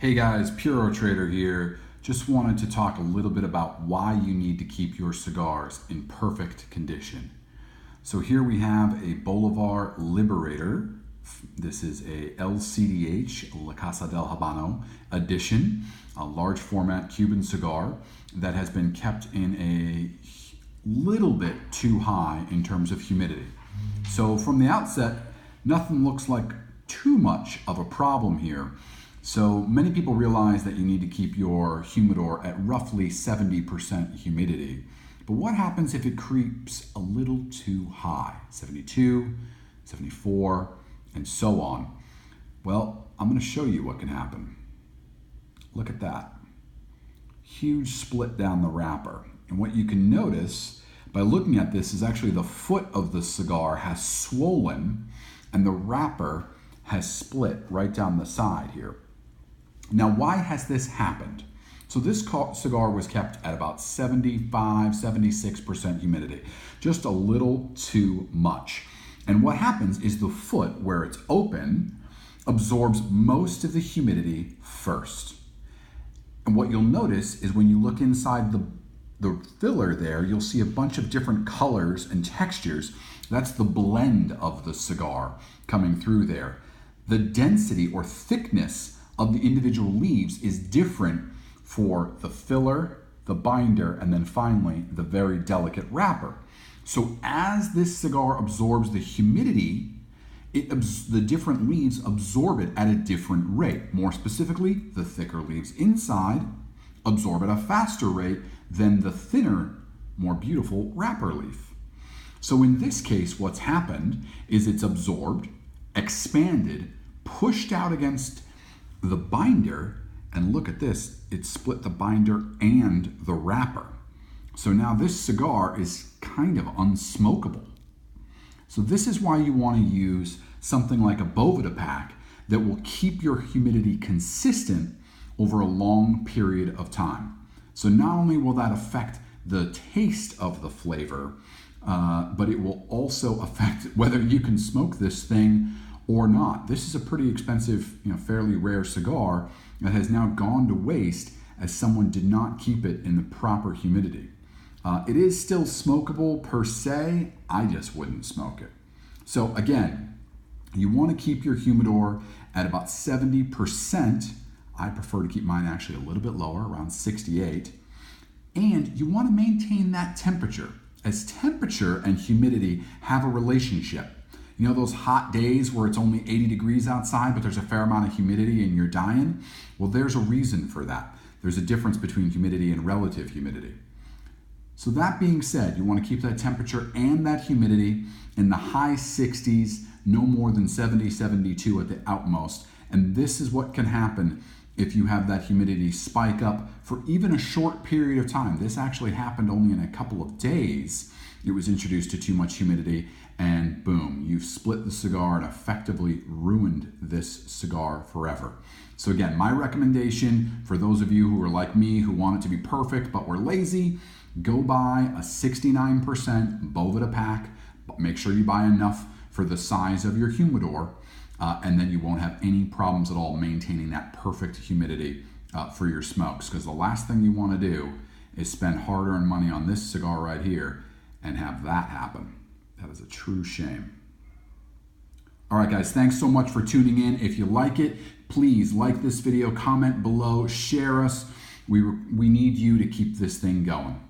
Hey guys, PuroTrader here. Just wanted to talk a little bit about why you need to keep your cigars in perfect condition. So here we have a Bolivar Liberator. This is a LCDH, La Casa del Habano edition, a large format Cuban cigar that has been kept in a little bit too high in terms of humidity. So from the outset, nothing looks like too much of a problem here. So many people realize that you need to keep your humidor at roughly 70% humidity. But what happens if it creeps a little too high? 72, 74, and so on. Well, I'm going to show you what can happen. Look at that. Huge split down the wrapper. And what you can notice by looking at this is actually the foot of the cigar has swollen and the wrapper has split right down the side here. Now, why has this happened? So this cigar was kept at about 75, 76% humidity, just a little too much. And what happens is the foot, where it's open, absorbs most of the humidity first. And what you'll notice is when you look inside the filler there, you'll see a bunch of different colors and textures. That's the blend of the cigar coming through there. The density or thickness of the individual leaves is different for the filler, the binder, and then finally the very delicate wrapper. So as this cigar absorbs the humidity, the different leaves absorb it at a different rate. More specifically, the thicker leaves inside absorb at a faster rate than the thinner, more beautiful wrapper leaf. So in this case, what's happened is it's absorbed, expanded, pushed out against the binder, and look at this, it split the binder and the wrapper. So now this cigar is kind of unsmokable. So this is why you want to use something like a Boveda pack that will keep your humidity consistent over a long period of time. So not only will that affect the taste of the flavor, but it will also affect whether you can smoke this thing or not. This is a pretty expensive, fairly rare cigar that has now gone to waste as someone did not keep it in the proper humidity. It is still smokable per se. I just wouldn't smoke it. So again, you want to keep your humidor at about 70%. I prefer to keep mine actually a little bit lower, around 68. And you want to maintain that temperature, as temperature and humidity have a relationship. You know those hot days where it's only 80 degrees outside, but there's a fair amount of humidity and you're dying? Well, there's a reason for that. There's a difference between humidity and relative humidity. So that being said, you want to keep that temperature and that humidity in the high 60s, no more than 70, 72 at the outmost. And this is what can happen if you have that humidity spike up for even a short period of time. This actually happened only in a couple of days. It was introduced to too much humidity, and boom, you've split the cigar and effectively ruined this cigar forever. So again, my recommendation for those of you who are like me, who want it to be perfect but we're lazy, go buy a 69% Boveda pack. Make sure you buy enough for the size of your humidor, and then you won't have any problems at all maintaining that perfect humidity for your smokes, because the last thing you want to do is spend hard-earned money on this cigar right here and have that happen. That is a true shame. All right, guys, thanks so much for tuning in. If you like it, please like this video, comment below, share us. We need you to keep this thing going.